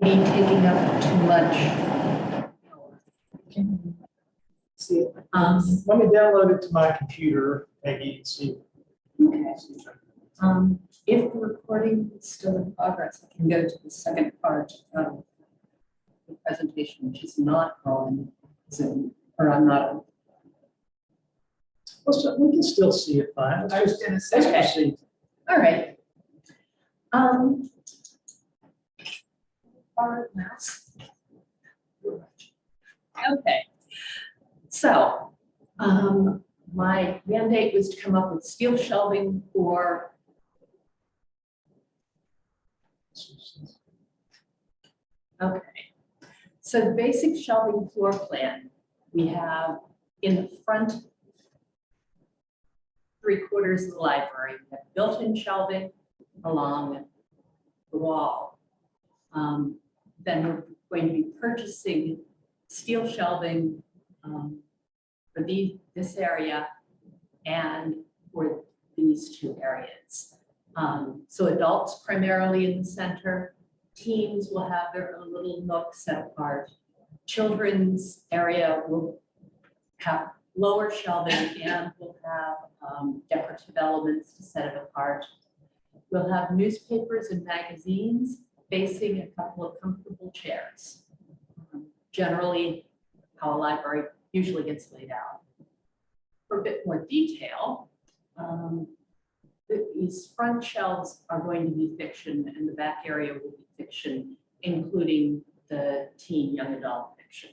Maybe taking up too much. See it. Let me download it to my computer, Peggy, and see. Okay. If the recording is still in progress, I can go to the second part of the presentation, which is not on Zoom, or I'm not on. We can still see it fine. I was gonna say. Let's Okay. proceed. All right. Our mouse. Okay. So, my mandate was to come up with steel shelving for okay. So the basic shelving floor plan we have in the front 3/4 of the library. We have built-in shelving along the wall. Then we're going to be purchasing steel shelving for this area and for these two areas. So adults primarily in the center, teens will have their own little nook set apart. Children's area will have lower shelving and will have decorative elements to set it apart. We'll have newspapers and magazines facing a couple of comfortable chairs. Generally, how a library usually gets laid out. For a bit more detail, these front shelves are going to be fiction and the back area will be fiction, including the teen young adult fiction.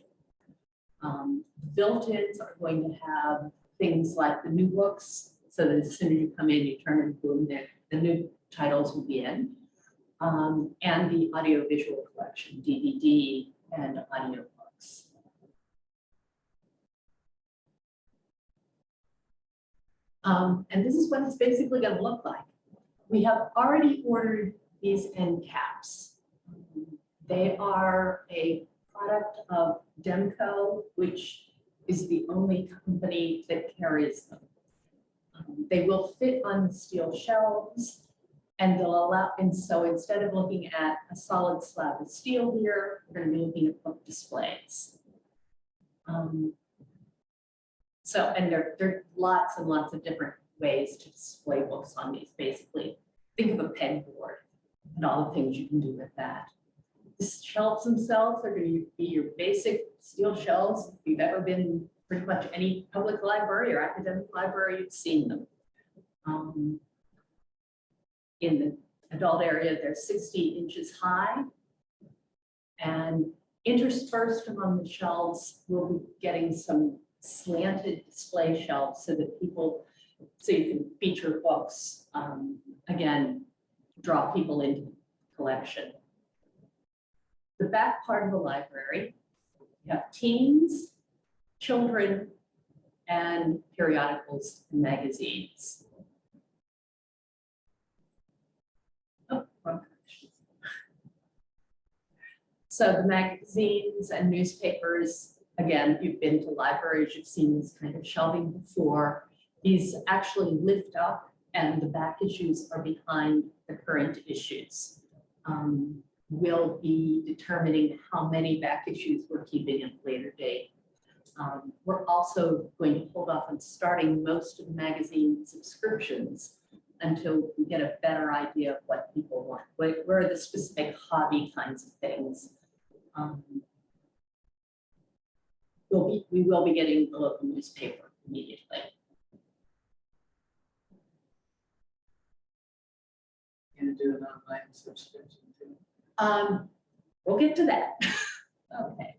Built-ins are going to have things like the new books, so that as soon as you come in, you turn and boom, the new titles will be in. And the audiovisual collection, DVD and audiobooks. And this is what it's basically going to look like. We have already ordered these end caps. They are a product of Demco, which is the only company that carries them. They will fit on the steel shelves and they'll allow, and so instead of looking at a solid slab of steel here, we're going to be looking at book displays. And there are lots and lots of different ways to display books on these, basically. Think of a pegboard and all the things you can do with that. The shelves themselves are going to be your basic steel shelves. If you've ever been in pretty much any public library or academic library, you've seen them. In the adult area, they're 60 inches high. And interspersed among the shelves, we'll be getting some slanted display shelves so that you can feature books, again, draw people into the collection. The back part of the library, you have teens, children, and periodicals and magazines. Oh, wrong correction. So the magazines and newspapers, again, if you've been to libraries, you've seen this kind of shelving before. These actually lift up and the back issues are behind the current issues. We'll be determining how many back issues we're keeping at a later date. We're also going to hold off on starting most of the magazine subscriptions until we get a better idea of what people want. Where are the specific hobby kinds of things? We will be getting the local newspaper immediately. Gonna do an online subscription too. We'll get to that. Okay.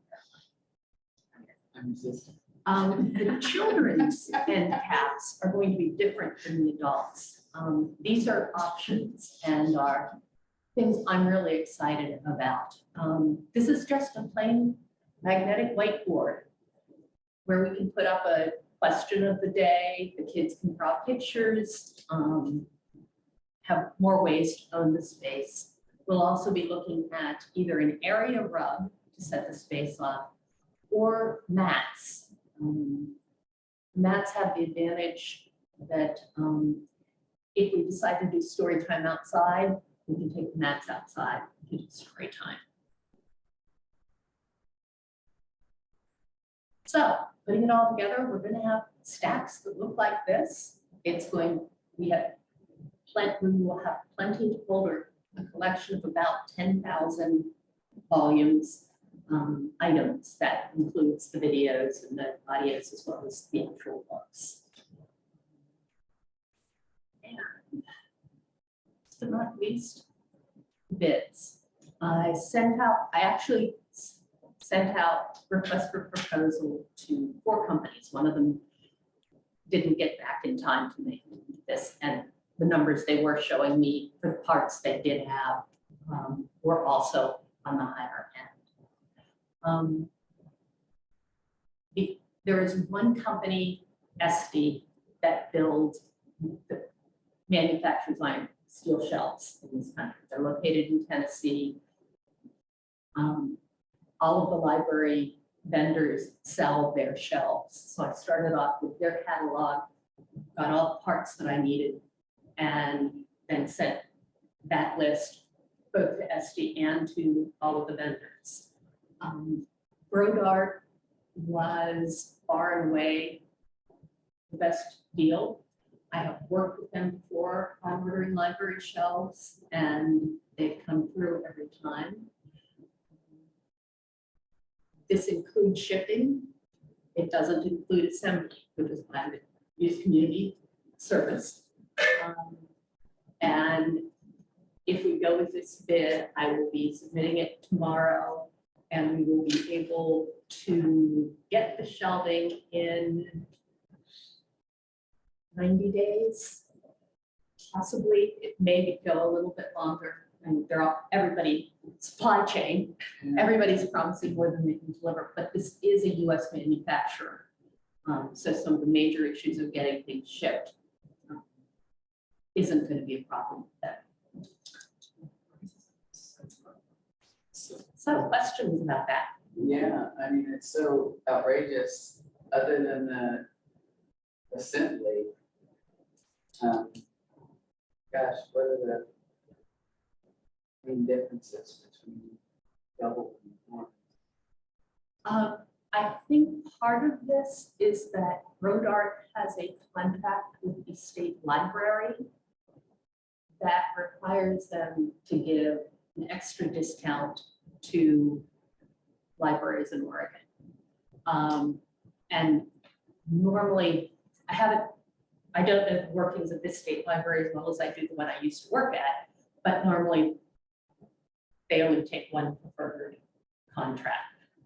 I'm resistant. The children's end caps are going to be different than the adults. These are options and are things I'm really excited about. This is just a plain magnetic whiteboard where we can put up a question of the day. The kids can draw pictures, have more ways to own the space. We'll also be looking at either an area rug to set the space off or mats. Mats have the advantage that if we decide to do story time outside, we can take the mats outside. It's a great time. So putting it all together, we're going to have stacks that look like this. We will have plenty to hold a collection of about 10,000 volumes, items that includes the videos and the audios as well as the actual books. And last but not least, bids. I actually sent out requests for proposal to 4 companies. One of them didn't get back in time to make this, and the numbers they were showing me for the parts they did have were also on the higher end. There is one company, SD, that manufactures iron steel shelves in this country. They're located in Tennessee. All of the library vendors sell their shelves. So I started off with their catalog, got all the parts that I needed, and then sent that list both to SD and to all of the vendors. Brodart was far and away the best deal. I have worked with them before on ordering library shelves, and they've come through every time. This includes shipping. It doesn't include assembly, which is why I use community service. And if we go with this bid, I will be submitting it tomorrow, and we will be able to get the shelving in 90 days. Possibly, it may go a little bit longer. And supply chain, everybody's promising more than they can deliver, but this is a US manufacturer. So some of the major issues of getting things shipped isn't going to be a problem with that. So questions about that? Yeah, I mean, it's so outrageous, other than the assembly. Gosh, what are the main differences between double and one? I think part of this is that Brodart has a contract with the state library that requires them to give an extra discount to libraries in Oregon. And normally, I don't know the workings of this state library as well as I do the one I used to work at, but normally they only take one preferred contract.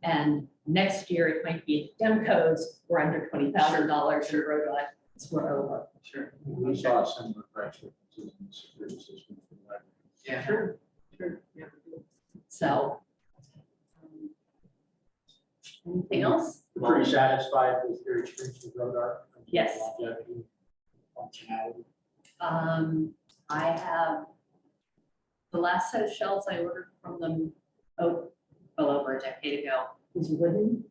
And next year it might be Demco's, we're under $20,000 and Brodart, we're over. Sure. We saw some price differences in the security system. Yeah. Sure. Yeah. So, anything else? You're pretty satisfied with your experience with Brodart? Yes. Longevity, functionality? I have the last set of shelves I ordered from them well over a decade ago was wooden,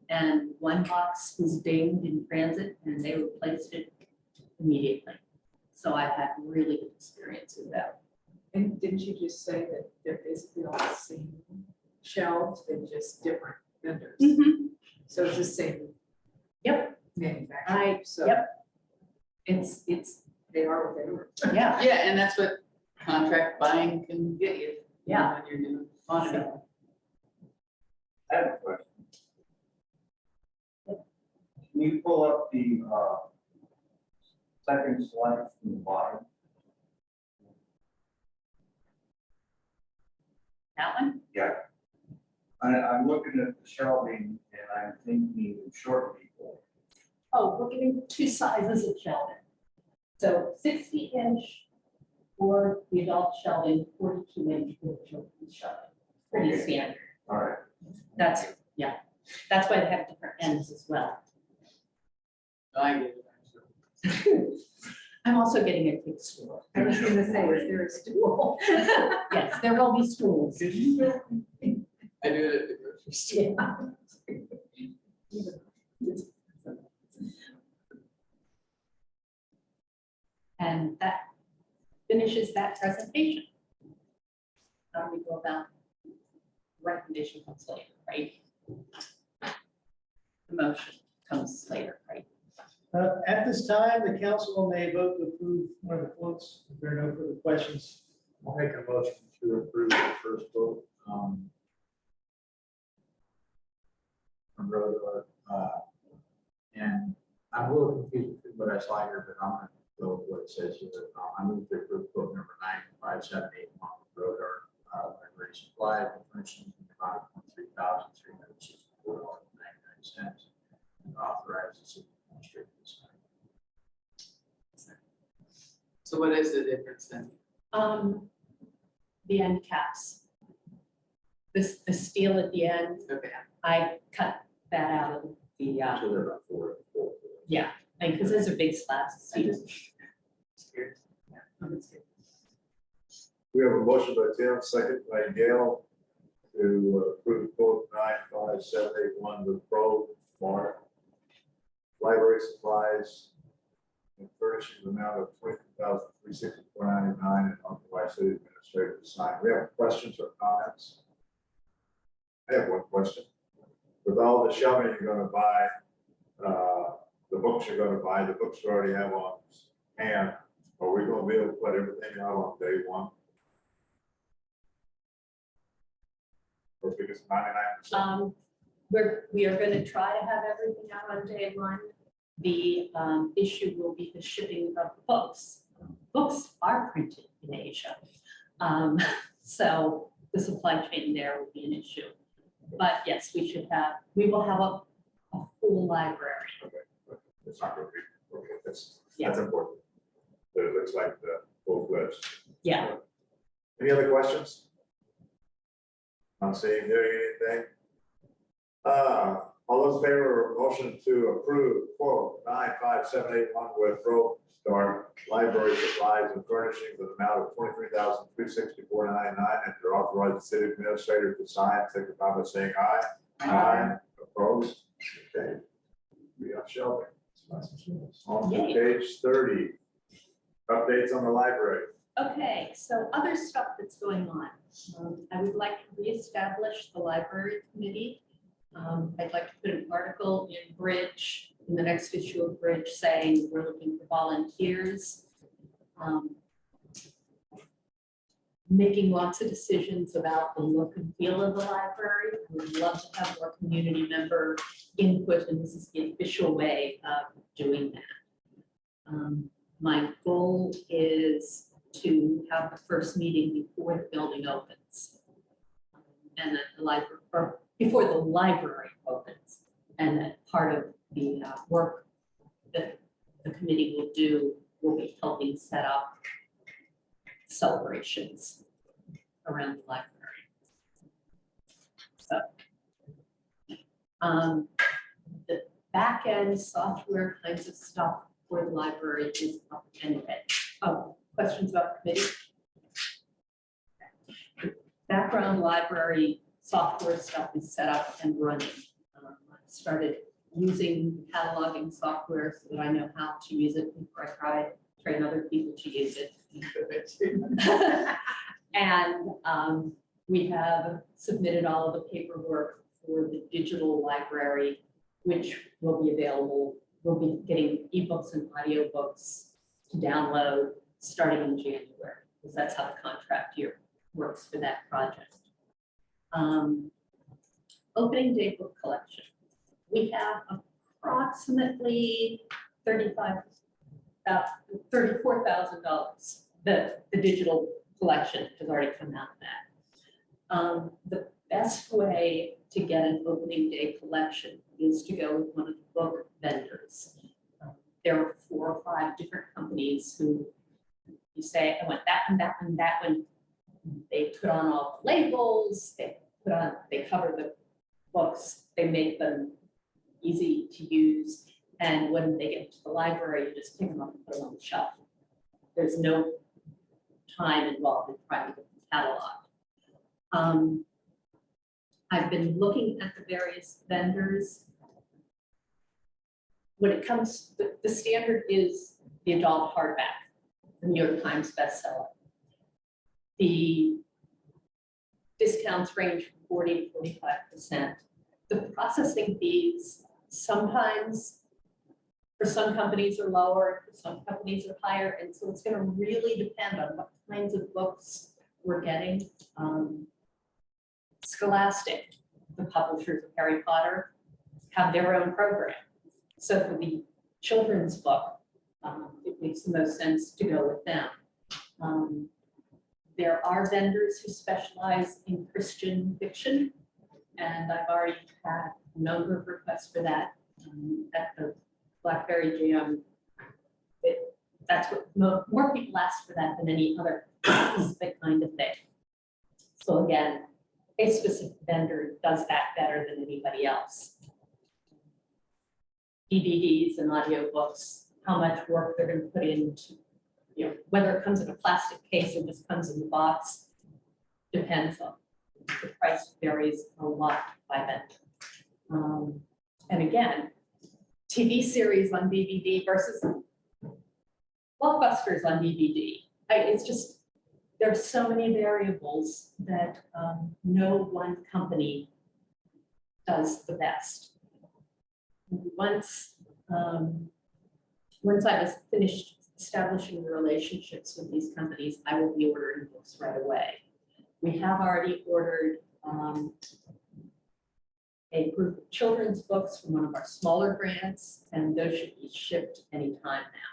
and one box was dinged in transit and they replaced it immediately. So I've had really good experience with that. And didn't you just say that they're basically all the same shelves, they're just different vendors? So it's the same Yep. manufacturer. So Yep. It's they are what they are. yeah. Yeah, and that's what contract buying can get you. Yeah. When you're doing quantity. I have a question. Can you pull up the second slide from the bottom? That one? Yeah. I'm looking at the shelving and I'm thinking of short people. Oh, we're giving 2 sizes of shelving. So 60-inch for the adult shelving, 42-inch for the children's shelving. Pretty Okay. standard. All right. That's why they have different ends as well. I get it. I'm also getting a big stool. I was gonna say, is there a stool? Yes, there will be stools. Did you know? I do it at the grocery store. Yeah. And that finishes that presentation. how do we go about recommendation comes later, right? The motion comes later, right? At this time, the council may vote to approve one of the quotes. If there are no further questions, I'll make a motion to approve the first vote. From Road, and I'm a little confused with what I saw here, but I'm gonna go with what it says here. I move to approve quote number 95781 Road library supply furnishings in the amount of $23,364.99 and authorize the city administrator to sign. So what is the difference then? The end caps. The steel at the end, Okay. I cut that out of the, So they're about four. yeah, because those are big slabs of steel. Scared. Yeah, no, that's good. We have a motion by Tim, second by Gail, to approve quote 95781 with Pro Smart library supplies and furnishing the amount of $20,364.99 and authorize city administrator to sign. We have questions or comments? I have one question. With all the shelving you're going to buy, the books you're going to buy, the books you already have on hand, are we going to be able to put everything out on day one? Or because 99%? We are going to try to have everything out on day one. The issue will be the shipping of the books. Books are printed in Asia. So the supply chain there will be an issue. But yes, we will have a full library. It's not going to be, okay, that's Yeah. important. But it looks like the full fledged. Yeah. Any other questions? Not seeing, hearing anything? All those in favor of a motion to approve quote 95781 with Road Star Library Supplies and Furnishings in the amount of $23,364.99 and to authorize the city administrator to sign, signify by saying aye. Aye. Opposed? Okay. We have shelving. On to Yay. page 30. Updates on the library. Okay, so other stuff that's going on. I would like to reestablish the library committee. I'd like to put an article in Bridge, in the next issue of Bridge, saying we're looking for volunteers. Making lots of decisions about the look and feel of the library. I would love to have more community member input, and this is the official way of doing that. My goal is to have the first meeting before the building opens. And that the library, or before the library opens, and that part of the work that the committee will do will be helping set up celebrations around the library. So the back end software kinds of stuff for the library is up and ready. Oh, questions about the committee? Background library software stuff is set up and running. I started using cataloging software so that I know how to use it before I train other people to use it. And we have submitted all of the paperwork for the digital library, which will be available. We'll be getting ebooks and audiobooks to download starting in January, because that's how the contract year works for that project. Opening day book collection. We have approximately $34,000. The digital collection has already come out of that. The best way to get an opening day collection is to go with one of the book vendors. There are 4 or 5 different companies who you say, I want that one, that one, that one. They put on all the labels, they cover the books, they make them easy to use. And when they get to the library, you just pick them up and put them on the shelf. There's no time involved in trying to get the catalog. I've been looking at the various vendors. When it comes, the standard is the adult hardback, the New York Times bestseller. The discounts range from 40 to 45%. The processing fees sometimes for some companies are lower, for some companies are higher, and so it's going to really depend on what kinds of books we're getting. Scholastic, the publishers of Harry Potter, have their own program. So for the children's book, it makes the most sense to go with them. There are vendors who specialize in Christian fiction, and I've already had a number of requests for that at the Blackberry Jam. That's what more people ask for that than any other specific kind of thing. So again, a specific vendor does that better than anybody else. DVDs and audiobooks, how much work they're going to put into, whether it comes in a plastic case or just comes in the box, depends on the price varies a lot by vendor. And again, TV series on DVD versus blockbusters on DVD. It's just, there's so many variables that no one company does the best. Once I was finished establishing the relationships with these companies, I will be ordering books right away. We have already ordered a group of children's books from one of our smaller grants, and those should be shipped anytime now.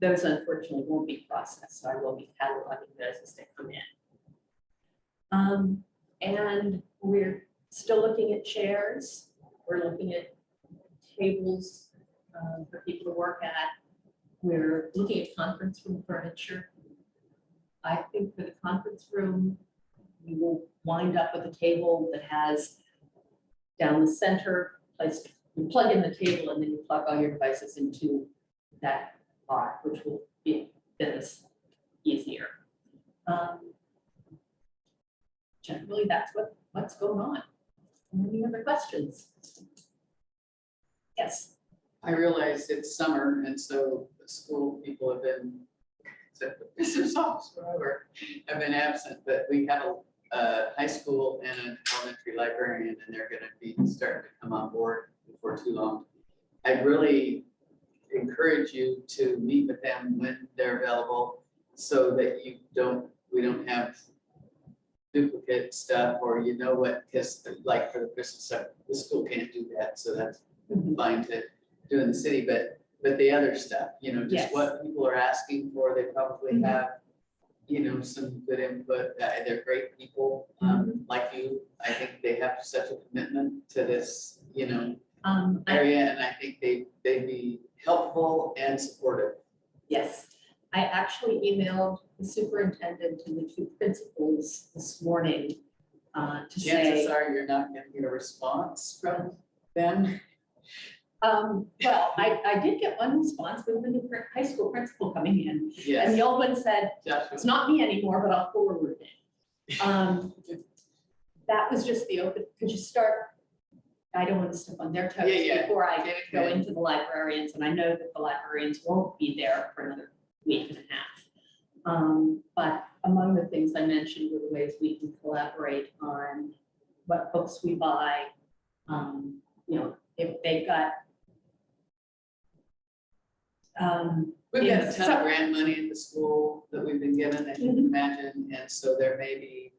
Those unfortunately won't be processed, so I will be cataloging those as they come in. And we're still looking at chairs. We're looking at tables for people to work at. We're looking at conference room furniture. I think for the conference room, we will wind up with a table that has down the center place. You plug in the table and then you plug all your devices into that bar, which will be this easier. Generally, that's what's going on. Any other questions? Yes. I realize it's summer, and so the school people have been, except the business office, whatever, have been absent, but we have a high school and an elementary librarian, and they're gonna be starting to come on board before too long. I'd really encourage you to meet with them when they're available, so that we don't have duplicate stuff, or what, because like for the Christmas stuff, the school can't do that, so that's fine to do in the city, but the other stuff, just Yes. what people are asking for, they probably have, some good input. They're great people, like you. I think they have such a commitment to this, area, and I think they'd be helpful and supportive. Yes, I actually emailed the superintendent and the two principals this morning to Chances say. are you're not gonna get a response from them. Well, I did get one response with the new high school principal coming in, and Yes. the old one said, Joshua. it's not me anymore, but I'll forward it. That was just the open, could you start? I don't want to step on their toes Yeah. before I Get it go going. into the librarians, and I know that the librarians won't be there for another week and a half. But among the things I mentioned were the ways we can collaborate on what books we buy. If they've got. We've got a Yes. ton of grant money at the school that we've been given, as you can imagine, and so there may be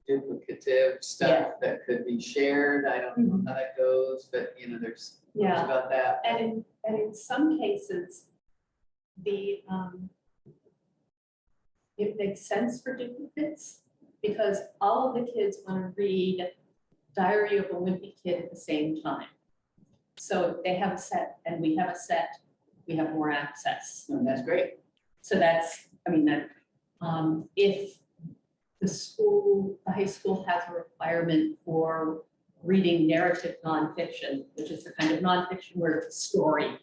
duplicative stuff that could be shared. I don't know how that goes, but there's Yeah. about that. And in some cases, it makes sense for duplicates because all of the kids want to read Diary of a Wimpy Kid at the same time. So if they have a set and we have a set, we have more access. And that's great. So that's, if the high school has a requirement for reading narrative nonfiction, which is the kind of nonfiction where it's a story,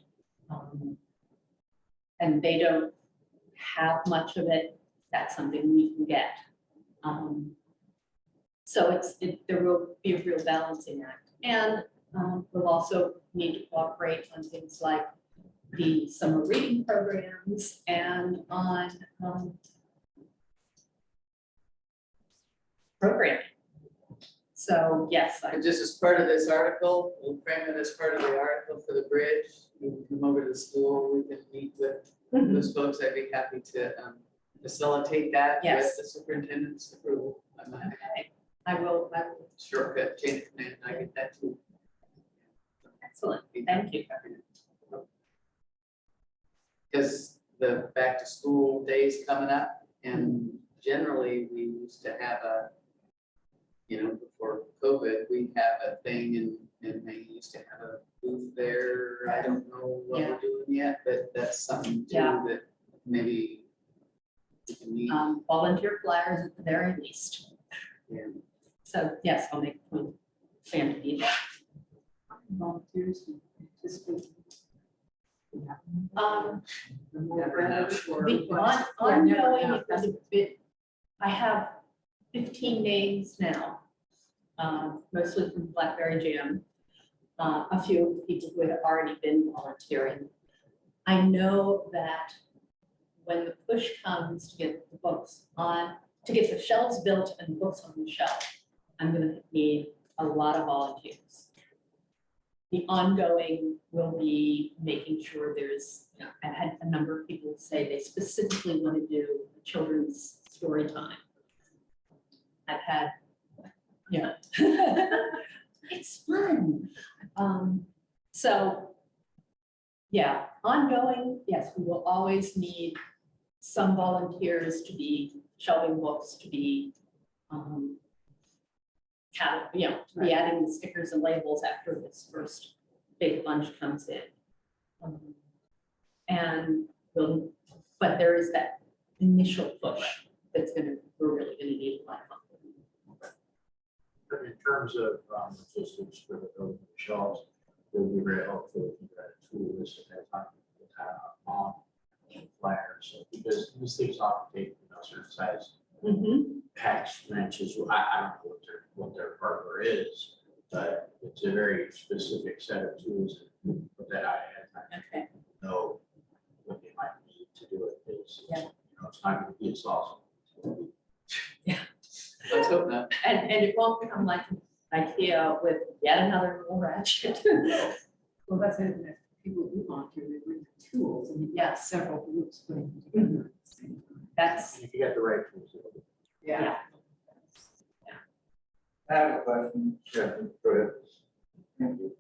and they don't have much of it, that's something we can get. So there will be a real balancing act. And we'll also need to cooperate on things like the summer reading programs and on programming. So, yes, And just as part of this article, we'll frame it as part of the article for the bridge. You can come over to the school, we can meet with those folks. I'd be happy to facilitate that with Yes. the superintendent's approval. I'm not Okay. I will, shortcut change of plan, I get that too. excellent, thank you. Because the back to school days coming up, and generally we used to have before COVID, we have a thing and they used to have a booth there. I don't know what we're doing yet, but that's something too Yeah. that maybe we can meet. Volunteer flyers at the very least. Yeah. So, yes, I'll make a point, plan to be there. Volunteers participate. Never know. The ongoing is a bit, I have 15 names now, mostly from Blackberry Jam. A few people who had already been volunteering. I know that when the push comes to get the books on, to get the shelves built and books on the shelf, I'm gonna need a lot of volunteers. The ongoing will be making sure there's, I had a number of people say they specifically want to do a children's story time. I've had, it's fun. So, yeah, ongoing, yes, we will always need some volunteers to be shelving books, to be, to be adding the stickers and labels after this first big bunch comes in. But there is that initial push we're really gonna need a lot of. But in terms of logistics for the building shelves, it would be very helpful if you had a tool list at that time on flyers. So because these things often take certain size packs, wrenches. I don't know what their hardware is, but it's a very specific set of tools that I Okay. know what they might need to do it. Yeah. It's not going to be as awesome. Let's hope not. And it won't become like IKEA with yet another little ratchet. Well, that's it. If people do volunteer, they bring the tools and you've got several groups putting them together at the same time. That's, And if you get the right tools, yeah. I have a question. Yeah, go ahead. Thank you.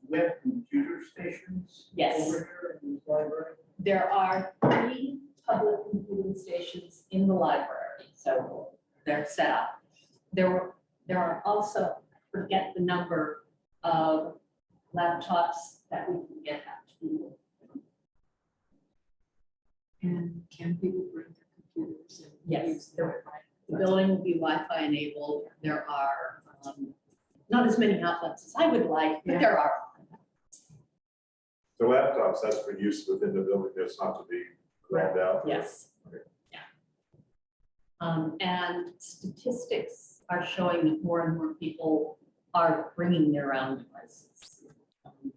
We have computer stations Yes. over here in this library. There are 3 public computing stations in the library, so they're set up. There are also, I forget the number of laptops that we can get out to people. And can people bring their computers and Yes, use their Wi-Fi? The building will be Wi-Fi enabled. There are not as many outlets as I would like, but there are. The laptops, that's for use within the building, that's not to be grabbed out. Yes. Yeah. And statistics are showing that more and more people are bringing their own devices.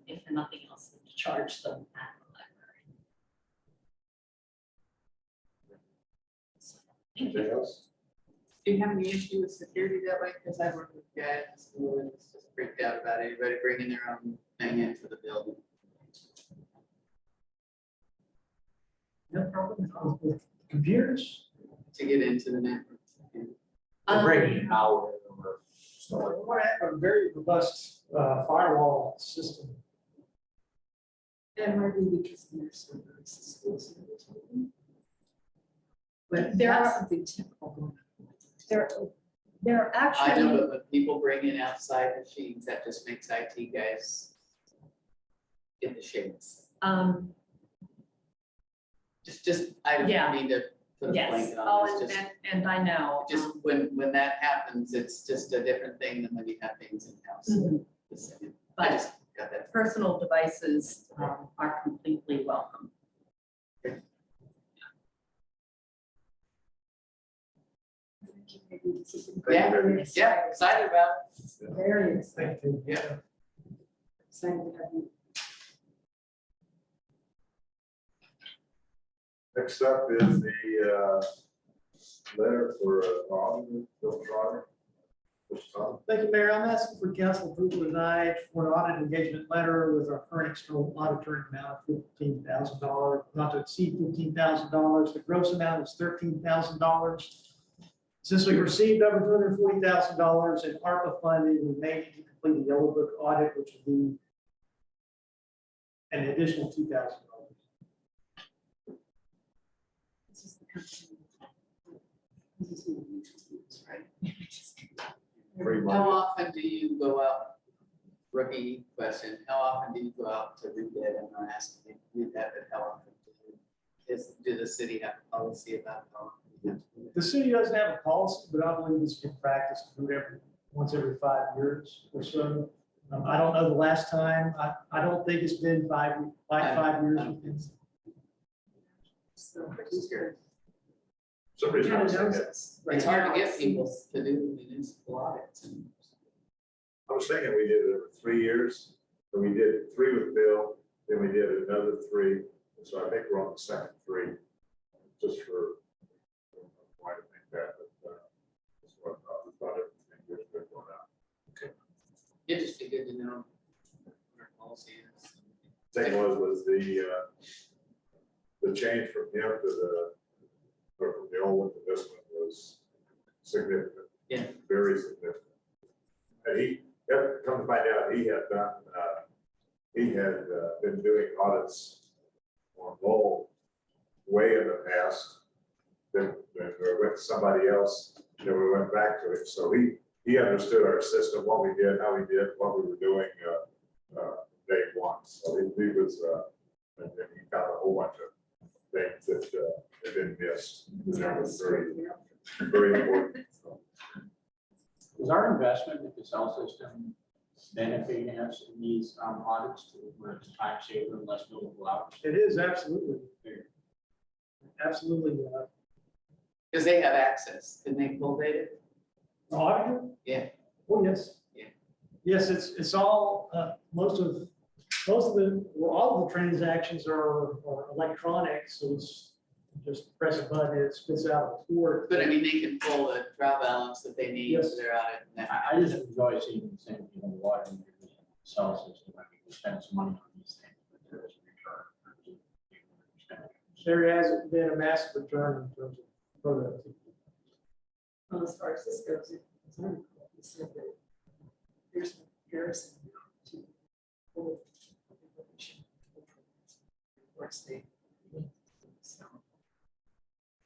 If for nothing else, than to charge them at the library. Thank you. Anything else? Do you have any issue with security that way? Because I work with guys in school and it's just freaked out about anybody bringing their own thing into the building. No problem with computers. To get into the network. they're breaking it out or stuff like We're gonna have a very robust firewall system. That might be because they're so very exclusive. But There that's are- something typical going on. There are I know, actually, but when people bring in outside machines, that just makes IT guys get the shakes. I don't Yeah. mean to put a yes, blanket oh, on this, and I know. just when that happens, it's just a different thing than when you have things in-house. Mhm. Just saying. I But just got that. personal devices are completely welcome. Maybe this is Yeah, very yeah, excited about it. Very exciting. Thank you. Yeah. Excited to have you. Next up is the letter for auditor, Bill Trotter. Thank you, Mayor. I'm asking for council approval tonight for an audit engagement letter with our current external auditor in amount of $15,000, not to exceed $15,000. The gross amount is $13,000. Since we received over $240,000 in ARPA funding, we may need to complete a yellow book audit, which would be an additional $2,000. This is the company. This is who we choose, right? Free How money. often do you go out, rookie question, how often do you go out to rebid? I'm not asking you to do that, but how often do the city have a policy about how often you have to do it? The city doesn't have a policy, but I believe it's been practiced to do it once every 5 years or so. I don't know the last time. I don't think it's been five years. So, who's here? Somebody's Kind not of saying knows it. us. Right It's hard now, to get it people seems- to do municipal audits and. I was thinking we did it every 3 years, but we did 3 with Bill, then we did another 3. So I think we're on the second 3, just for, I don't know why to think that, but that's what I thought. We thought everything was good going out. It'd just be good to know what our policy is. Thing was the change from him to or from the old one to this one was significant. Yeah. Very significant. And come to find out, he had been doing audits on Lowell way in the past. Then we went to somebody else, then we went back to it. So he understood our system, what we did, how we did, what we were doing day one. So he was, and then he found a whole bunch of things that had been missed. That was very, very important. So, Is our investment in the cell system benefiting us in these audits to where it's time saver and less billable hours? It is absolutely. Absolutely. Because they have access. Can they pull data? The auditor? Yeah. Oh, yes. Yeah. Yes, it's all, most of the, well, all of the transactions are electronic, so it's just press a button, it spits out a report. But I mean, they can pull the trial balance that they need for Yes. their audit. And that- I just enjoy seeing the same thing on the water and the cell system. I mean, we spend some money on these things, but there is a return. There hasn't been a massive return in terms of productivity. Well, as far as this goes, it's only, he said that there's a comparison to old information. Or state. So,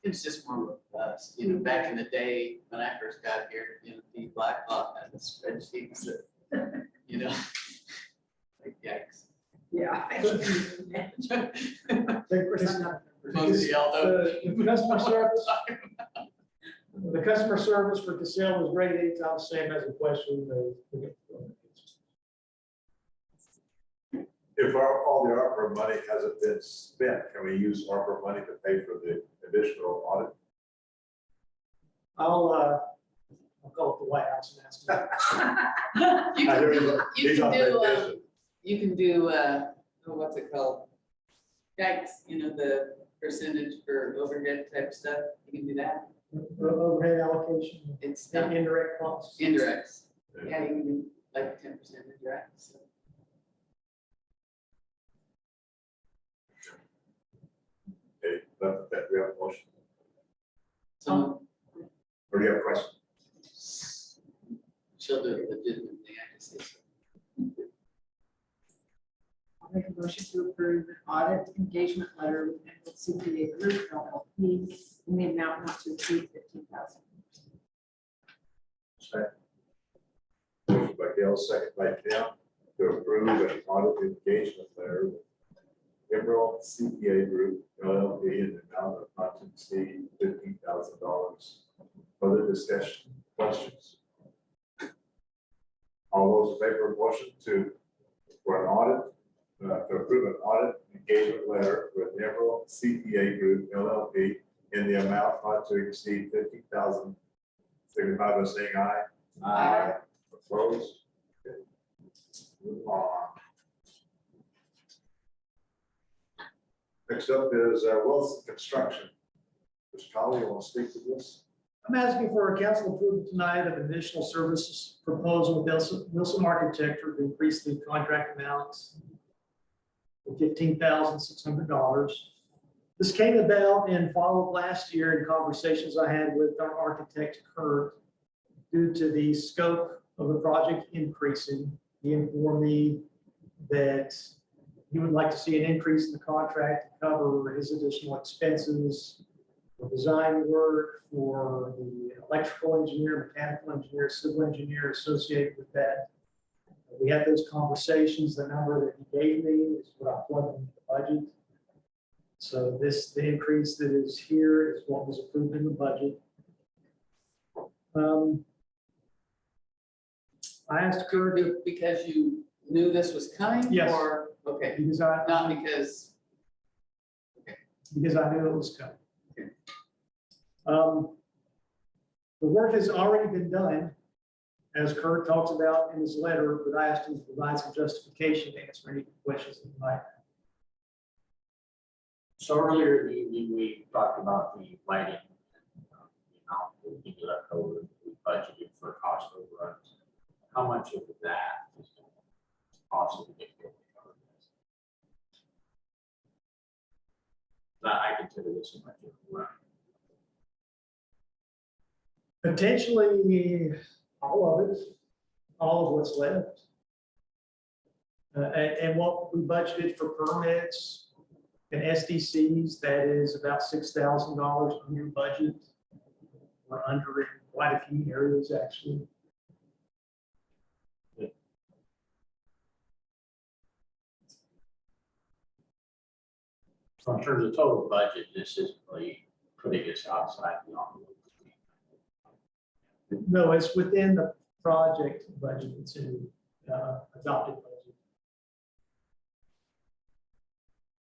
It's just more robust. You know, back in the day, when I first got here, you know, the Blackhawk had the spreadsheets that, you know, like yikes. yeah. Mostly Aldo. The customer service, the customer service for Casella was great anytime, same as a question. if all the ARPA money hasn't been spent, can we use ARPA money to pay for the additional audit? I'll call up the White House and ask them. You I can hear do, he's on vacation. you can do, oh, what's it called? Yikes, you know, the percentage for overhead type stuff. You can do that. Overhead allocation, It's and indirect costs. indirects. Yeah, you can do like 10% indirect. So. Okay, that we have a motion, So or do you have a question? she'll do it legitimately, I just say so. I'll make a motion to approve an audit engagement letter with CPA Group LLP in the amount not to exceed $15,000. Second. Motion by Gail, second by Tim, to approve an audit engagement letter with Emerald CPA Group LLP in the amount of not to exceed $15,000. Further discussion, questions? All those in favor of motion for an audit, to approve an audit engagement letter with Emerald CPA Group LLP in the amount not to exceed $15,000, signify by saying aye. Aye. Opposed? Okay. Move on. Next up is Wilson Construction. Mr. Colley, you want to speak to this? I'm asking for a council approval tonight of additional services proposal with Wilson Architecture to increase the contract amounts to $15,600. This came about in fall of last year in conversations I had with our architect Kurt. Due to the scope of the project increasing, he informed me that he would like to see an increase in the contract to cover his additional expenses for design work, for the electrical engineer, mechanical engineer, civil engineer associated with that. We had those conversations. The number that he gave me is what I plugged into the budget. So the increase that is here is what was approved in the budget. I asked Kurt Because you knew this was coming? Yes. Or, okay, because not because, I knew it was coming. Okay. The work has already been done, as Kurt talks about in his letter, but I asked him to provide some justification to answer any questions that you might have. So earlier in the evening, we talked about the lighting. We left over, we budgeted for cost overruns. How much of that is possible to get covered? I consider this a budget run. Potentially all of it, all of what's left. And what we budgeted for permits and SDCs, that is about $6,000 under budget. We're under in quite a few areas, actually. So in terms of total budget, this isn't really putting us outside the envelope. No, it's within the project budget, it's in adopted budget.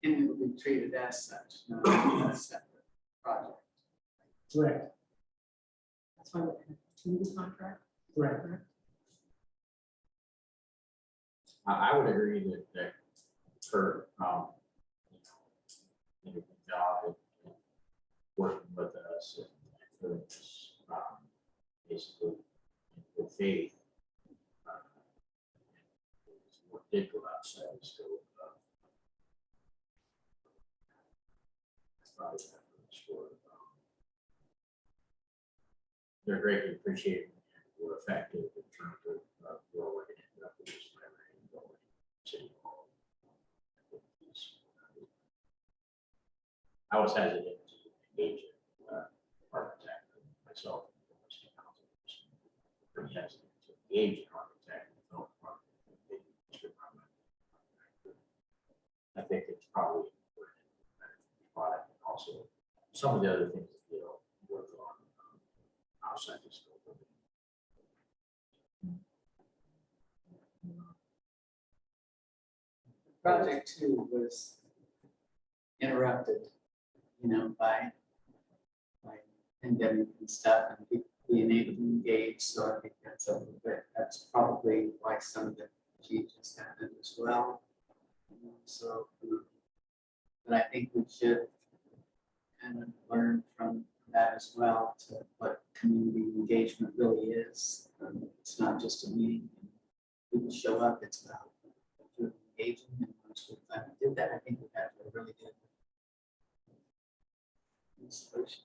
and it will be treated as such, not a separate project. Correct, That's why we have two contract. correct. I would agree that Kurt, did a good job of working with us and for this, basically with faith. What did go outside the scope of. Probably that for they're greatly appreciated and were effective in terms of where we're going to end up with this library and building city hall. I was hesitant to engage an architect myself. Pretty hesitant to engage an architect. I think it's probably important product and also some of the other things that you'll work on outside the scope of it. Project 2 was interrupted, by pandemic and stuff and people being able to engage. So I think that's a little bit, that's probably why some of the changes happened as well. So, but I think we should kind of learn from that as well to what community engagement really is. It's not just a meeting. People show up, it's about engaging. And once we finally did that, I think we have a really good solution.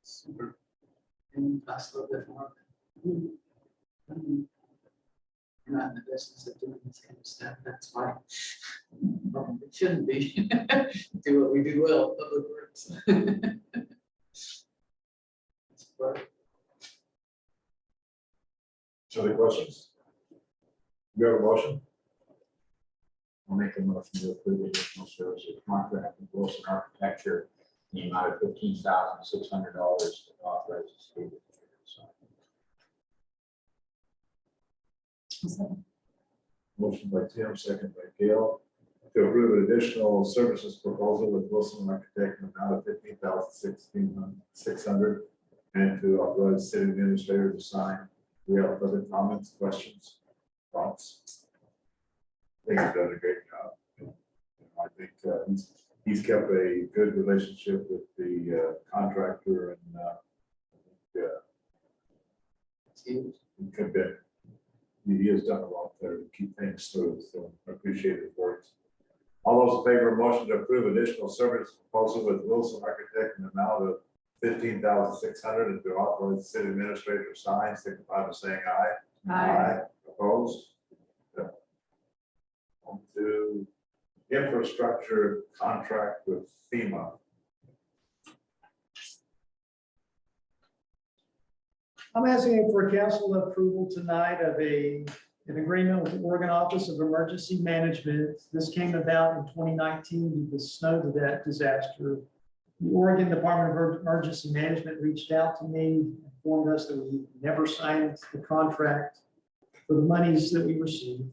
Super. And cost a little bit more. We're not in the business of doing this kind of stuff. That's why it shouldn't be. Do what we do well, public works. So the questions? You have a motion? I'll make a motion to approve the additional services contract with Wilson Architecture in the amount of $15,600 to authorize the state to sign. Motion by Tim, second by Gail, to approve an additional services proposal with Wilson Architect in the amount of $15,600 and to authorize the city administrator to sign. We have further comments, questions, thoughts? I think he's done a great job. I think he's kept a good relationship with the contractor and he could be, he has done a lot there to keep things smooth, so I appreciate his work. All those in favor of motion to approve additional service proposal with Wilson Architect in the amount of $15,600 and to authorize the city administrator to sign, signify by saying aye. Opposed? Yeah. On to infrastructure contract with FEMA. I'm asking for council approval tonight of an agreement with the Oregon Office of Emergency Management. This came about in 2019 with the snow disaster. The Oregon Department of Emergency Management reached out to me, informed us that we never signed the contract for the monies that we received,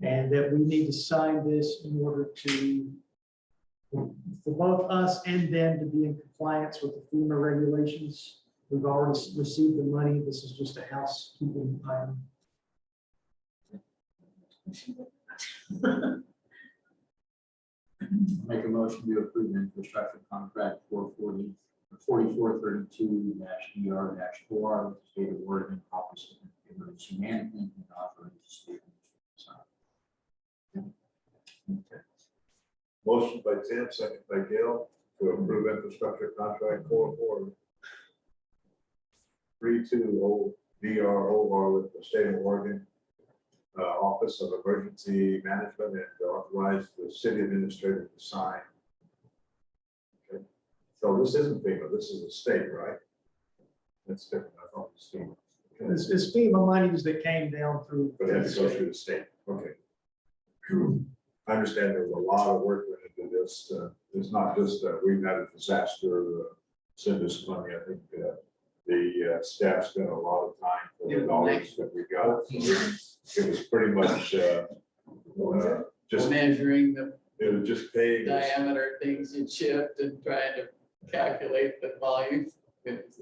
and that we need to sign this in order to, for both us and them to be in compliance with the FEMA regulations. We've already received the money. This is just a housekeeping item. Make a motion to approve the infrastructure contract 4432-ER-4 with the State of Oregon Office of Emergency Management and authorize the state administrator to sign. Motion by Tim, second by Gail, to approve infrastructure contract 4432-DROR with the state of Oregon Office of Emergency Management and to authorize the city administrator to sign. Okay. So this isn't FEMA, this is a state, right? That's different. I thought it was FEMA. Okay. It's FEMA monies that came down through. But it has to go through the state. Okay. I understand there's a lot of work went into this. It's not just we've had a disaster, send us money. I think the staff spent a lot of time for the dollars that we got. So it was pretty much just Measuring the it was just paying us. diameter things you chipped and trying to calculate the volume. This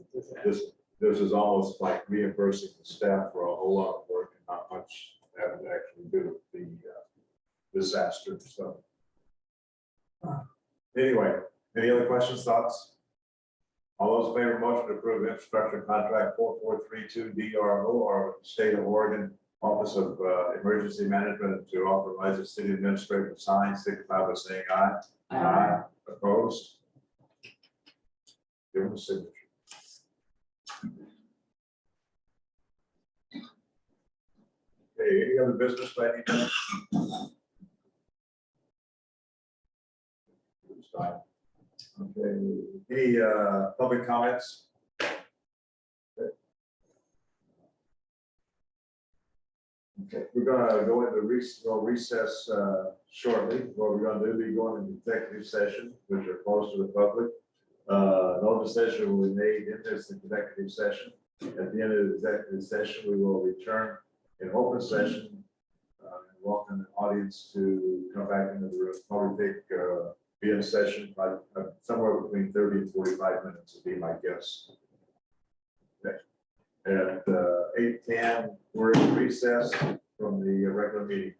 is almost like reimbursing the staff for a whole lot of work and not much having to actually do with the disaster. So anyway, any other questions, thoughts? All those in favor of motion to approve infrastructure contract 4432-DROR with the state of Oregon Office of Emergency Management to authorize the city administrator to sign, signify by saying aye. Aye. Opposed? Give them a signature. Okay, any other business by any means? Okay, any public comments? Okay, we're gonna go into recess shortly. What we're gonna do, be going into executive session, which are closed to the public. No decision will be made in this executive session. At the end of the executive session, we will return in open session. And welcome the audience to come back into the room. Probably take be in session by somewhere between 30 and 45 minutes would be my guess. Okay. At 8:10, we're in recess from the regular meeting.